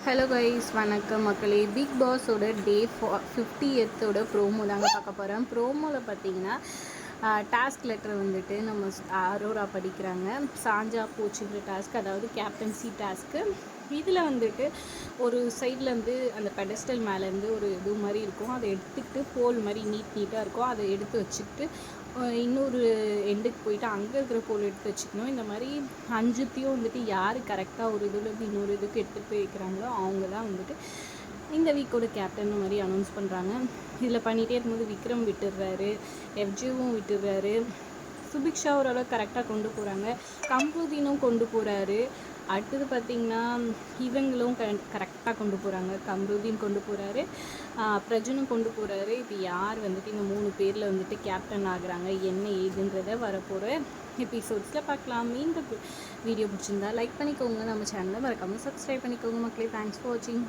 Hello guys, வணக்கம் மக்களே. Big பாஸோட டே 50th promo தாங்க பார்க்க போகிறேன். ப்ரோமோவில் பார்த்தீங்கன்னா டாஸ்க் லெட்டர் வந்துட்டு நம்ம அரோரா படிக்கிறாங்க. சாஞ்சா போச்சுங்கிற டாஸ்க், அதாவது கேப்டன்சி டாஸ்க்கு. இதில் வந்துட்டு ஒரு சைட்லேருந்து அந்த பெடஸ்டல் மேலேருந்து ஒரு இது மாதிரி இருக்கும், அதை எடுத்துக்கிட்டு போல் மாதிரி நீட்டாக இருக்கும், அதை எடுத்து வச்சுக்கிட்டு இன்னொரு எண்டுக்கு போயிட்டு அங்கே இருக்கிற போல் எடுத்து வச்சுக்கணும். இந்த மாதிரி அஞ்சுத்தையும் வந்துட்டு யார் கரெக்டாக ஒரு இதுலேருந்து இன்னொரு இதுக்கு எடுத்துகிட்டு போய் வைக்கிறாங்களோ அவங்க தான் வந்துட்டு இந்த வீக்கோட கேப்டன் மாதிரி அனௌன்ஸ் பண்ணுறாங்க. இதில் பண்ணிகிட்டே இருக்கும்போது விக்ரம் விட்டுடுறாரு, எஃப்ஜிவும் விட்டுடுறாரு, சுபிக்ஷா ஓரளவு கரெக்டாக கொண்டு போகிறாங்க, கம்ருதீனும் கொண்டு போகிறாரு. அடுத்தது பார்த்திங்கன்னா இவங்களும் கரெக்டாக கொண்டு போகிறாங்க. கம்ருதீன் கொண்டு போகிறாரு, பிரஜனும் கொண்டு போகிறாரு. இப்போ யார் வந்துட்டு இந்த 3 பேரில் வந்துட்டு கேப்டன் ஆகுறாங்க, என்ன ஏதுன்றதை வரப்போகிற எபிசோட்ஸில் பார்க்கலாம். இந்த வீடியோ பிடிச்சிருந்தா லைக் பண்ணிக்கோங்க, நம்ம சேனலை மறக்காமல் சப்ஸ்கிரைப் பண்ணிக்கோங்க மக்களே. தேங்க்ஸ் ஃபார் வாட்சிங்.